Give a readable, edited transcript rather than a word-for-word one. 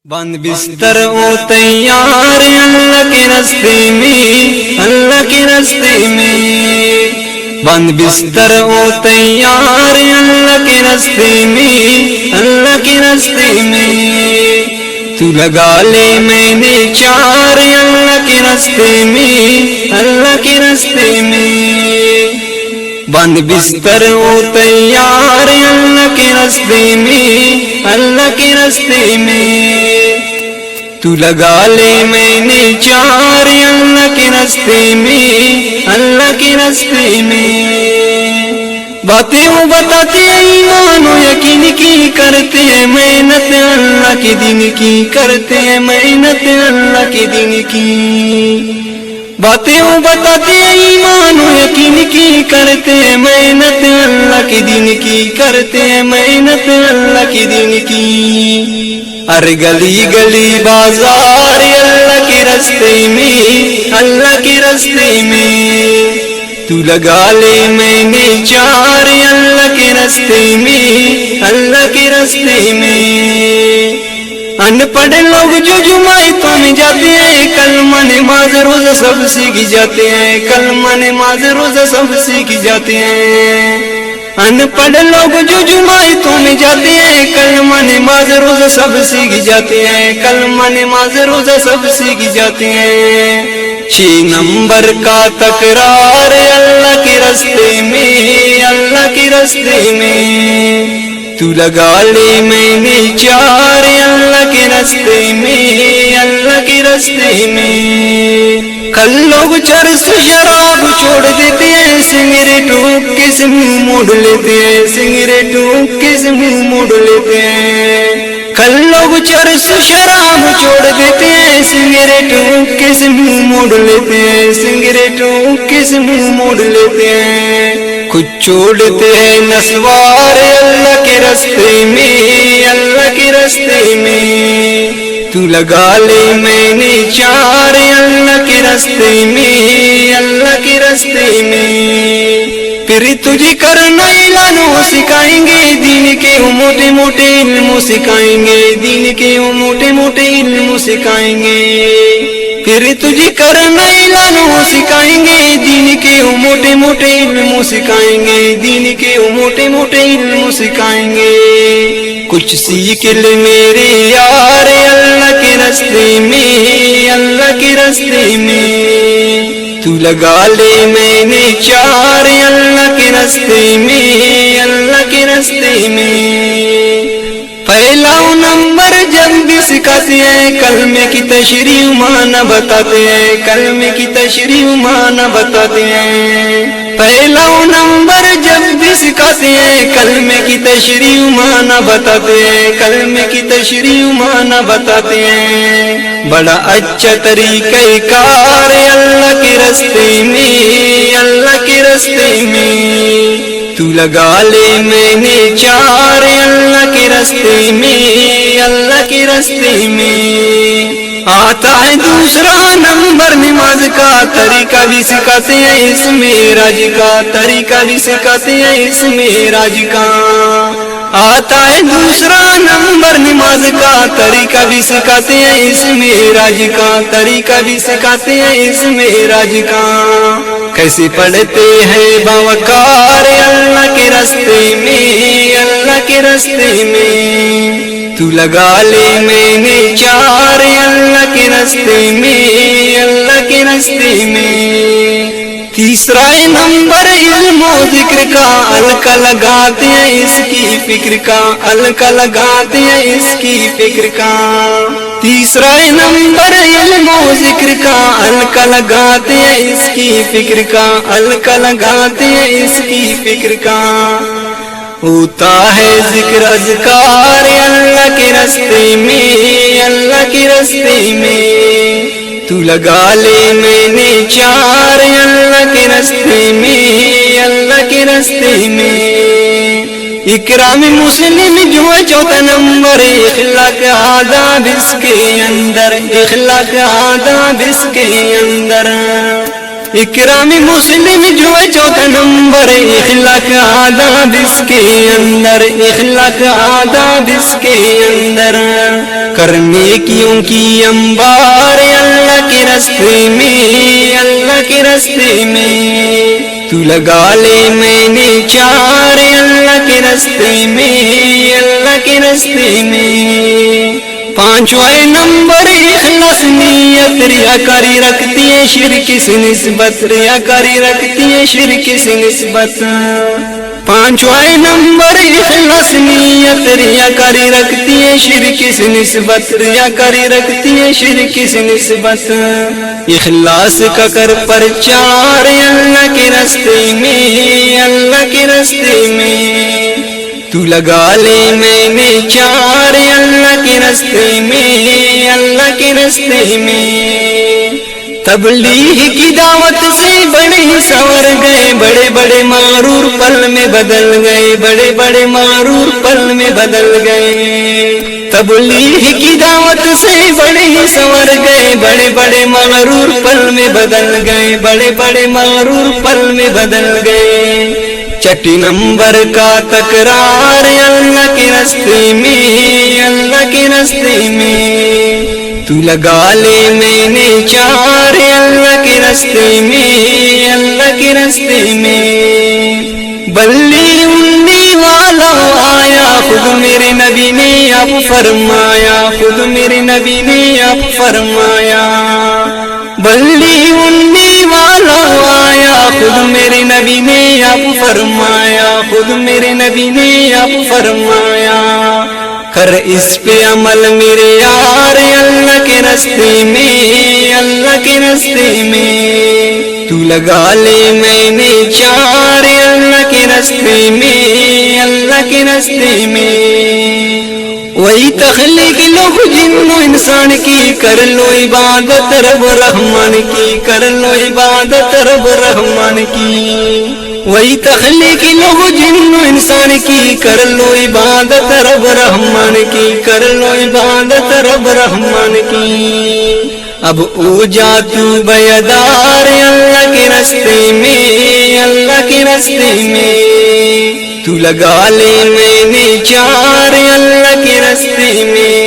بند بستر او تیار اللہ کے راستے میں، اللہ کے راستے میں، بند بستر او تیار اللہ کے راستے میں، اللہ کے راستے میں، تو لگا لے میں نے چار اللہ کے راستے میں، اللہ کے راستے میں، بند بستر او تیار اللہ کے راستے میں، اللہ کے راستے میں، تو لگا لے میں نے چار اللہ کے راستے میں، اللہ کے راستے میں، باتیں وہ بتاتے ایمان و یقین کی کرتے ہیں محنت اللہ کے دین کی، کرتے ہیں محنت اللہ کے دین کی، باتیں وہ بتاتے ایمان و یقین کی کرتے ہیں محنت اللہ کے دین کی، کرتے ہیں محنت اللہ کے دین کی، ہر گلی گلی بازار اللہ کے راستے میں، اللہ کے راستے میں، تو لگا لے میں نے چار اللہ کے راستے میں، اللہ کے راستے میں، ان پڑھ لوگ جو جماعتوں میں جاتے ہیں کلمہ نماز روزہ سب سیکھ جاتے ہیں، کلمہ نماز روزہ سب سیکھ جاتے ہیں، ان پڑھ لوگ جو جماعتوں میں جاتے ہیں کلمہ نماز روزہ سب سیکھ جاتے ہیں، کلمہ نماز روزہ سب سیکھ جاتے ہیں، 6 نمبر کا تکرار اللہ کے راستے میں، اللہ کے راستے میں، تو لگا لے میں نے چار اللہ کے راستے میں، اللہ کے راستے میں، کل لوگ چرس شراب چھوڑ دیتے ہیں، سگریٹ کے سے منہ موڑ لیتے ہیں، سگریٹ کے سے منہ موڑ لیتے ہیں، کل لوگ چرس شراب چھوڑ دیتے ہیں، سگریٹ کے سے منہ موڑ لیتے ہیں، سگریٹ کے سے منہ موڑ لیتے ہیں، کچھ چھوڑتے ہیں نسوار اللہ کے راستے میں، اللہ کے راستے میں، تو لگا لے میں نے چار اللہ کے راستے میں، اللہ کے راستے میں، پھر تجھے کرنا اعلانوں سکھائیں گے، دین کے وہ موٹے موٹے علم سکھائیں گے، دین کے وہ موٹے موٹے علم سکھائیں گے، پھر تجھے کرنا اعلانوں سکھائیں گے، دین کے وہ موٹے موٹے علم سکھائیں گے، دین کے وہ موٹے موٹے علم سکھائیں گے، کچھ سیکھ لے میرے یار اللہ کے راستے میں، اللہ کے راستے میں، تو لگا لے میں نے چار اللہ کے راستے میں، اللہ کے راستے میں، پہلا نمبر جب بھی سکھاتے ہیں کلمے کی تشریح معنی بتاتے ہیں، کلمے کی تشریح معنی بتاتے ہیں، پہلا نمبر جب بھی سکھاتے ہیں کلمے کی تشریح معنی بتاتے ہیں، کلمے کی تشریح معنی بتاتے ہیں، بڑا اچھا طریقہ کار اللہ کے راستے میں، اللہ کے راستے میں، تو لگا لے میں نے چار اللہ کے راستے میں، اللہ کے راستے میں، آتا ہے دوسرا نمبر نماز کا طریقہ بھی سکھاتے ہیں، اس معراج کا طریقہ بھی سکھاتے ہیں، اس معراج کا، آتا ہے دوسرا نمبر نماز کا طریقہ بھی سکھاتے ہیں، اس معراج کا طریقہ بھی سکھاتے ہیں، اس معراج کا، کیسے پڑھتے ہیں باوقار اللہ کے راستے میں، اللہ کے راستے میں، تو لگا لے میں نے چار اللہ کے راستے میں، اللہ کے راستے میں، تیسرا نمبر علم و ذکر کا الکا لگاتے ہیں، اس کی فکر کا الکا لگاتے ہیں، اس کی فکر کا، تیسرا نمبر علم و ذکر کا الکا لگاتے ہیں، اس کی فکر کا الکا لگاتے ہیں، اس کی فکر کا، ہوتا ہے ذکر اذکار اللہ کے راستے میں، اللہ کے راستے میں، تو لگا لے میں نے چار اللہ کے راستے میں، اللہ کے راستے میں، اکرام مسلم جو ہے چوتھا نمبر، اخلاق آداب اس کے اندر، اخلاق آداب اس کے اندر، اکرام مسلم جو ہے چوتھا نمبر، اخلاق آداب اس کے اندر، اخلاق آداب اس کے اندر، کرنے کیوں کی انبار اللہ کے راستے میں، اللہ کے راستے میں، تو لگا لے میں نے چار اللہ کے راستے میں، اللہ کے راستے میں۔ پانچواں نمبر اخلاص نیت، ریاکاری رکھتی ہے شرک سے نسبت، ریاکاری رکھتی ہے شرک سے نسبت۔ پانچواں نمبر اخلاص نیت، ریاکاری رکھتی ہے شرک سے نسبت، ریاکاری رکھتی ہے شرک سے نسبت۔ اخلاص کا کر پرچار اللہ کے راستے میں، اللہ کے راستے میں، تو لگا لے میں نے چار اللہ کے راستے میں، اللہ کے راستے میں۔ تبلیغ کی دعوت سے بڑے سنور گئے، بڑے بڑے معرور پل میں بدل گئے، بڑے بڑے معرور پل میں بدل گئے۔ تبلیغ کی دعوت سے بڑے سنور گئے، بڑے بڑے معرور پل میں بدل گئے، بڑے بڑے معرور پل میں بدل گئے۔ چھٹی نمبر کا تکرار اللہ کے راستے میں، اللہ کے راستے میں، تو لگا لے میں نے چار اللہ کے راستے میں، اللہ کے راستے میں۔ بلی انڈی والا آیا، خود میرے نبی نے اب فرمایا، خود میرے نبی نے اب فرمایا۔ بلی انڈی والا آیا، خود میرے نبی نے اب فرمایا، خود میرے نبی نے اب فرمایا۔ کر اس پہ عمل میرے یار اللہ کے راستے میں، اللہ کے راستے میں، تو لگا لے میں نے چار اللہ کے راستے میں، اللہ کے راستے میں۔ وہی تخلیق لوگ جن و انسان کی، کر لو عبادت رب رحمان کی، کر لو عبادت رب رحمان کی۔ وہی تخلیق لوگ جن و انسان کی، کر لو عبادت رب رحمان کی، کر لو عبادت رب رحمان کی۔ اب او جا تو بیدار اللہ کے راستے میں، اللہ کے راستے میں، تو لگا لے میں نے چار اللہ کے راستے میں۔